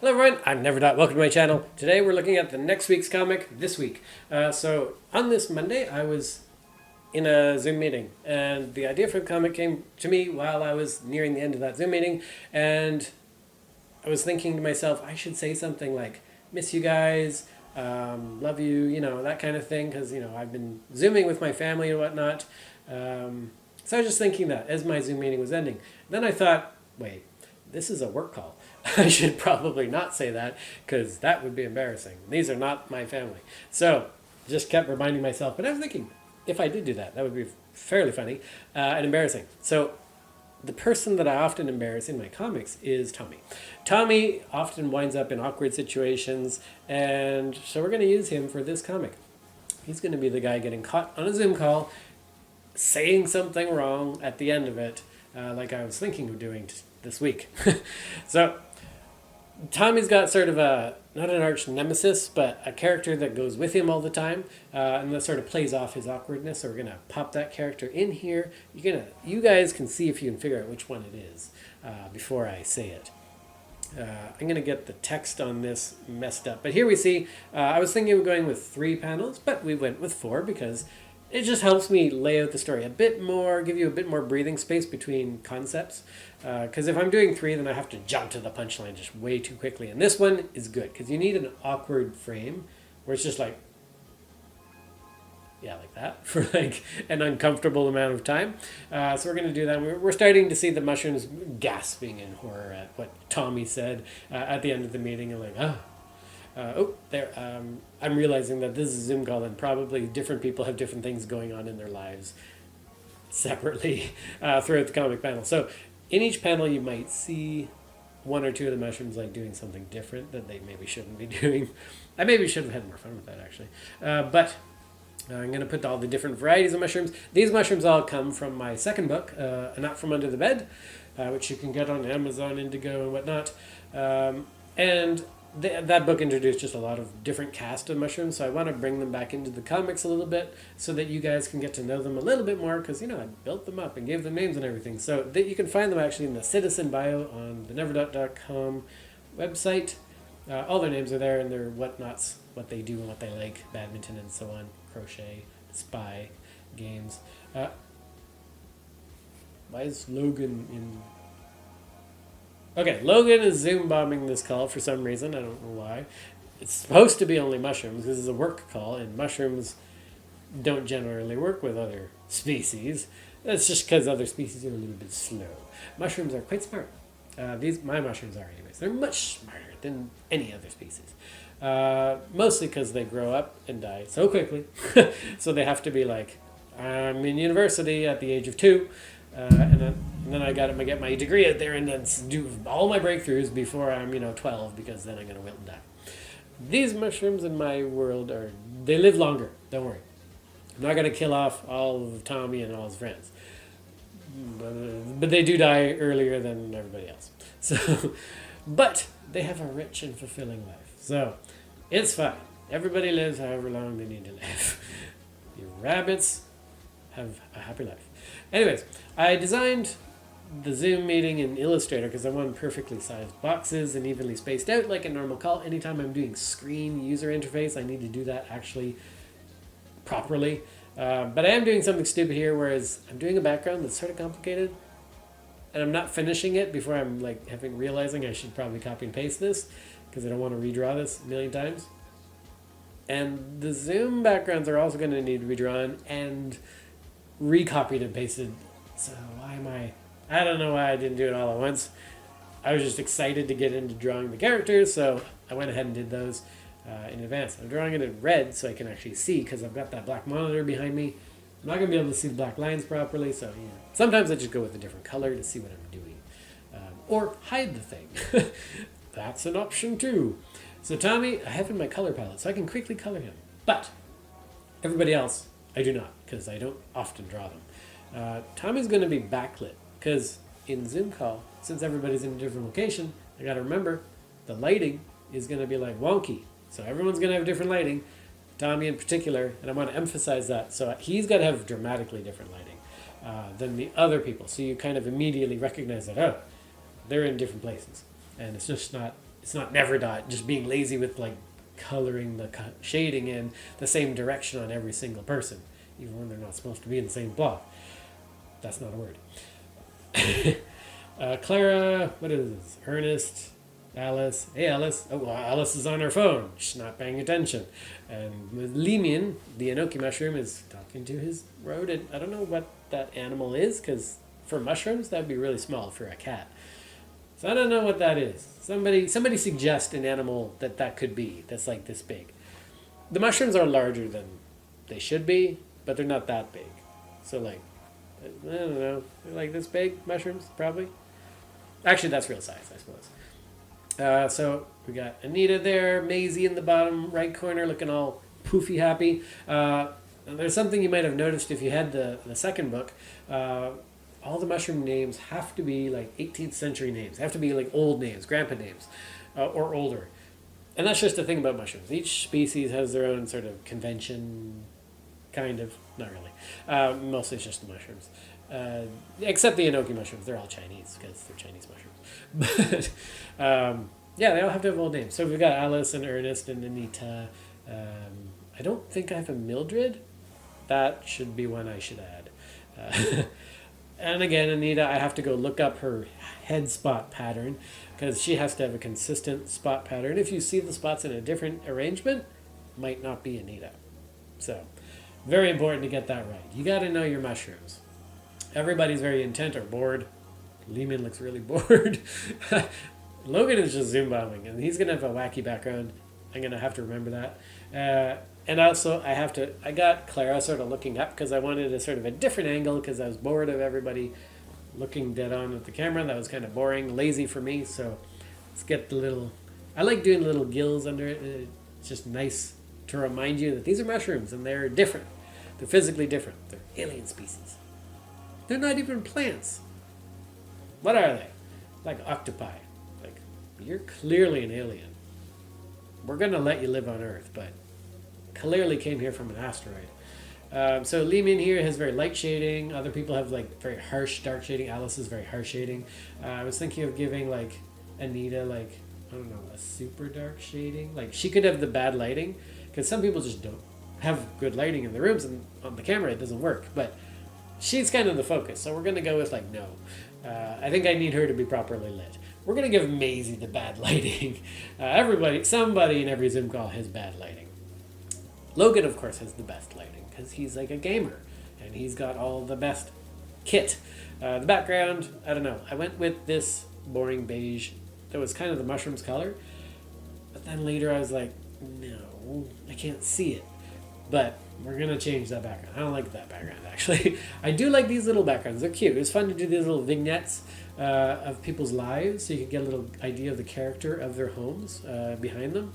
Hello everyone, I'm Neverdot. Welcome to my channel. Today we're looking at the next week's comic this week. So on this Monday I was in a Zoom meeting and the idea for the comic came to me while I was nearing the end of that Zoom meeting, and I was thinking to myself I should say something like miss you guys, love you, that kind of thing, because I've been Zooming with my family and whatnot. So I was just thinking that as my Zoom meeting was ending. Then I thought, wait, this is a work call. I should probably not say that because that would be embarrassing. These are not my family. So just kept reminding myself, but I was thinking if I did do that, that would be fairly funny and embarrassing. So the person that I often embarrass in my comics is Tommy. Tommy often winds up in awkward situations, and so we're going to use him for this comic. He's going to be the guy getting caught on a Zoom call saying something wrong at the end of it, like I was thinking of doing this week. So Tommy's got sort of not an arch nemesis, but a character that goes with him all the time, and that sort of plays off his awkwardness. So we're gonna pop that character in here. You guys can see if you can figure out which one it is before I say it. I'm going to get the text on this messed up. But here we see, I was thinking of going with 3 panels, but we went with 4 because it just helps me lay out the story a bit more, give you a bit more breathing space between concepts. Because if I'm doing 3, then I have to jump to the punchline just way too quickly. And this one is good because you need an awkward frame where it's just like, yeah, like that, for like an uncomfortable amount of time. So we're going to do that. We're starting to see the mushrooms gasping in horror at what Tommy said at the end of the meeting. And like, there. I'm realizing that this is a Zoom call and probably different people have different things going on in their lives separately throughout the comic panel. So in each panel you might see 1 or 2 of the mushrooms like doing something different that they maybe shouldn't be doing. I maybe should have had more fun with that actually. But I'm going to put all the different varieties of mushrooms. These mushrooms all come from my second book, Not From Under the Bed, which you can get on Amazon, Indigo, and whatnot. That book introduced just a lot of different cast of mushrooms, so I want to bring them back into the comics a little bit so that you guys can get to know them a little bit more, because, I built them up and gave them names and everything. So that you can find them actually in the Citizen bio on the Neverdot.com website. All their names are there and their whatnots, what they do and what they like, badminton and so on, crochet, spy, games. Why is Logan in... Okay, Logan is Zoom bombing this call for some reason. I don't know why. It's supposed to be only mushrooms because it's a work call, and mushrooms don't generally work with other species. That's just because other species are a little bit slow. Mushrooms are quite smart. My mushrooms are anyways. They're much smarter than any other species. Mostly because they grow up and die so quickly. So they have to be like, I'm in university at the age of 2. And then I got to get my degree out there and then do all my breakthroughs before I'm 12, because then I'm going to wilt and die. These mushrooms in my world they live longer. Don't worry. I'm not going to kill off all of Tommy and all his friends. But they do die earlier than everybody else. So, but they have a rich and fulfilling life. So it's fine. Everybody lives however long they need to live. Your rabbits have a happy life. Anyways, I designed the Zoom meeting in Illustrator because I want perfectly sized boxes and evenly spaced out like a normal call. Anytime I'm doing screen user interface, I need to do that actually properly. But I am doing something stupid here, whereas I'm doing a background that's sort of complicated, and I'm not finishing it before I'm like realizing I should probably copy and paste this because I don't want to redraw this a million times. And the Zoom backgrounds are also going to need redrawn and recopied and pasted. So I don't know why I didn't do it all at once. I was just excited to get into drawing the characters, so I went ahead and did those in advance. I'm drawing it in red so I can actually see, because I've got that black monitor behind me. I'm not going to be able to see the black lines properly, so sometimes I just go with a different color to see what I'm doing. Or hide the thing. That's an option too. So Tommy, I have in my color palette, so I can quickly color him. But everybody else, I do not, because I don't often draw them. Tommy's going to be backlit, because in Zoom call, since everybody's in a different location, I got to remember the lighting is going to be like wonky. So everyone's going to have different lighting, Tommy in particular, and I want to emphasize that. So he's got to have dramatically different lighting than the other people. So you kind of immediately recognize that, they're in different places. And it's it's not never dot, just being lazy with like coloring the shading in the same direction on every single person, even when they're not supposed to be in the same block. That's not a word. Clara, what is this? Ernest, Alice. Hey, Alice. Oh, well, Alice is on her phone. She's not paying attention. And with Limian, the Enoki mushroom, is talking to his rodent. I don't know what that animal is, because for mushrooms, that would be really small for a cat. So I don't know what that is. Somebody suggest an animal that could be, that's like this big. The mushrooms are larger than they should be, but they're not that big. So like, I don't know, they're like this big, mushrooms, probably. Actually, that's real size, I suppose. So we got Anita there, Maisie in the bottom right corner looking all poofy happy. And there's something you might have noticed if you had the second book. All the mushroom names have to be like 18th century names. They have to be like old names, grandpa names, or older. And that's just the thing about mushrooms. Each species has their own sort of convention, kind of. Not really. Mostly it's just the mushrooms. Except the Enoki mushrooms. They're all Chinese because they're Chinese mushrooms. But yeah, they all have to have old names. So we've got Alice and Ernest and Anita. I don't think I have a Mildred. That should be one I should add. And again, Anita, I have to go look up her head spot pattern because she has to have a consistent spot pattern. If you see the spots in a different arrangement, might not be Anita. So, very important to get that right. You got to know your mushrooms. Everybody's very intent or bored. Lehman looks really bored. Logan is just zoom bombing, and he's going to have a wacky background. I'm going to have to remember that. And also, I got Clara sort of looking up because I wanted a sort of a different angle because I was bored of everybody looking dead on at the camera. That was kind of boring, lazy for me. So let's get the little, I like doing little gills under it. It's just nice to remind you that these are mushrooms and they're different. They're physically different. They're alien species. They're not even plants. What are they? Like octopi. Like, you're clearly an alien. We're going to let you live on Earth, but clearly came here from an asteroid. So Lehman here has very light shading. Other people have like very harsh dark shading. Alice is very harsh shading. I was thinking of giving like Anita like, I don't know, a super dark shading. Like she could have the bad lighting because some people just don't have good lighting in the rooms and on the camera it doesn't work. But she's kind of the focus. So we're going to go with like no. I think I need her to be properly lit. We're going to give Maisie the bad lighting. Somebody in every Zoom call has bad lighting. Logan, of course, has the best lighting because he's like a gamer and he's got all the best kit. The background, I don't know. I went with this boring beige that was kind of the mushroom's color. But then later I was like, no, I can't see it. But we're going to change that background. I don't like that background, actually. I do like these little backgrounds. They're cute. It was fun to do these little vignettes of people's lives so you could get a little idea of the character of their homes behind them.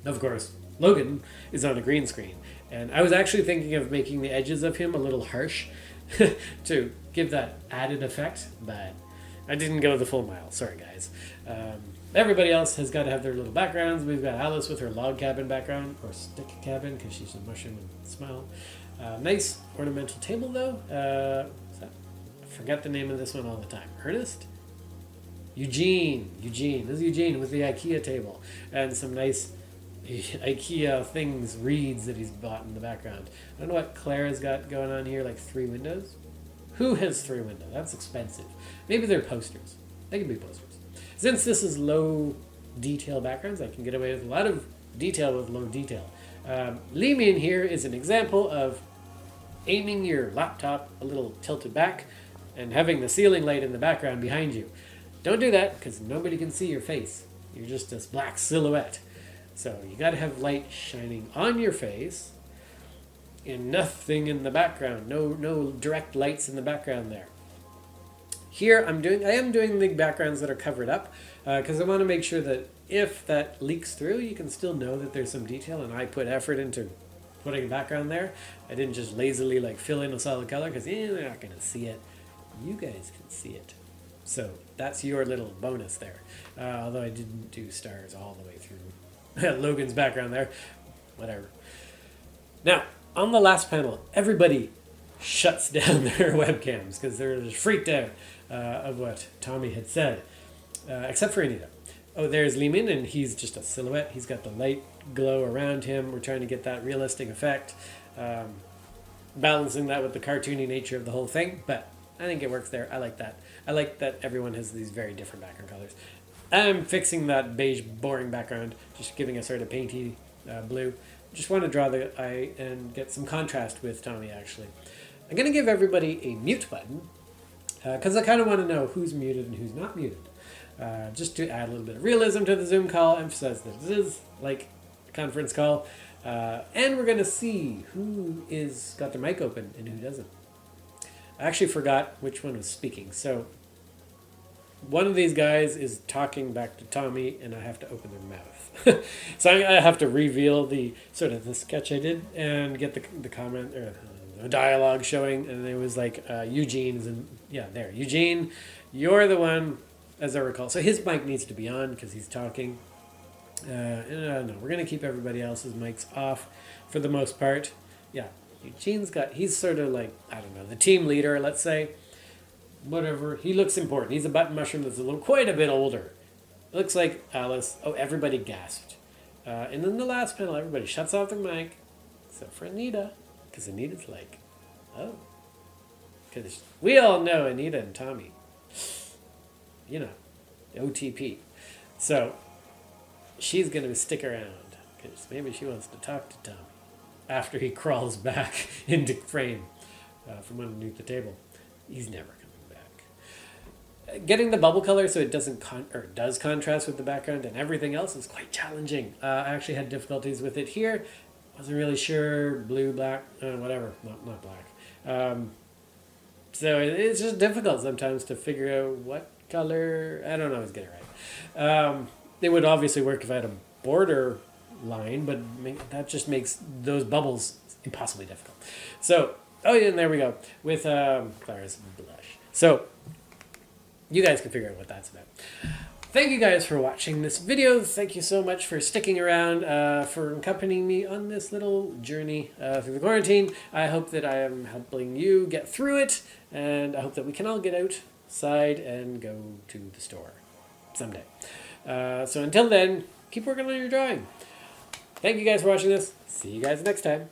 Of course, Logan is on a green screen. And I was actually thinking of making the edges of him a little harsh to give that added effect, but I didn't go the full mile. Sorry, guys. Everybody else has got to have their little backgrounds. We've got Alice with her log cabin background, or stick cabin, because she's a mushroom and smile. Nice ornamental table, though. I forget the name of this one all the time. Ernest? Eugene. This is Eugene with the IKEA table. And some nice IKEA things, reeds that he's bought in the background. I don't know what Clara's got going on here, like 3 windows. Who has 3 windows? That's expensive. Maybe they're posters. They can be posters. Since this is low detail backgrounds, I can get away with a lot of detail with low detail. Lehman here is an example of aiming your laptop a little tilted back and having the ceiling light in the background behind you. Don't do that because nobody can see your face. You're just this black silhouette. So you got to have light shining on your face and nothing in the background. No direct lights in the background there. Here I am doing the backgrounds that are covered up because I want to make sure that if that leaks through, you can still know that there's some detail, and I put effort into putting a background there. I didn't just lazily like fill in a solid color because they're not going to see it. You guys can see it. So that's your little bonus there. Although I didn't do stars all the way through Logan's background there. Whatever. Now, on the last panel, everybody shuts down their webcams because they're just freaked out of what Tommy had said, except for Anita. Oh, there's Li Min, and he's just a silhouette. He's got the light glow around him. We're trying to get that realistic effect, balancing that with the cartoony nature of the whole thing. But I think it works there. I like that. I like that everyone has these very different background colors. I'm fixing that beige, boring background, just giving a sort of painty blue. Just want to draw the eye and get some contrast with Tommy, actually. I'm going to give everybody a mute button, because I kind of want to know who's muted and who's not muted. Just to add a little bit of realism to the Zoom call, emphasize that this is like a conference call. And we're going to see who is got their mic open and who doesn't. I actually forgot which one was speaking. So one of these guys is talking back to Tommy, and I have to open their mouth. So I have to reveal the sort of the sketch I did and get the comment or the dialogue showing. And it was like Eugene's, and yeah, there, Eugene, you're the one, as I recall. So his mic needs to be on because he's talking. I don't know. We're gonna keep everybody else's mics off for the most part. Yeah, Eugene's he's sort of like, I don't know, the team leader, let's say. Whatever. He looks important. He's a button mushroom that's quite a bit older. Looks like Alice. Oh, everybody gasped. And then the last panel, everybody shuts off their mic, except for Anita, because Anita's like, oh, because we all know Anita and Tommy. You know, OTP. So she's gonna stick around because maybe she wants to talk to Tommy after he crawls back into frame from underneath the table. He's never coming back. Getting the bubble color so it doesn't does contrast with the background and everything else is quite challenging. I actually had difficulties with it here. Wasn't really sure. Blue, black, whatever. Not black. So it's just difficult sometimes to figure out what color. I don't always get it right. It would obviously work if I had a border line, but that just makes those bubbles impossibly difficult. So, oh yeah, and there we go with Clara's blush. So, you guys can figure out what that's about. Thank you guys for watching this video. Thank you so much for sticking around, for accompanying me on this little journey through the quarantine. I hope that I am helping you get through it, and I hope that we can all get outside and go to the store someday. So until then, keep working on your drawing. Thank you guys for watching this. See you guys next time.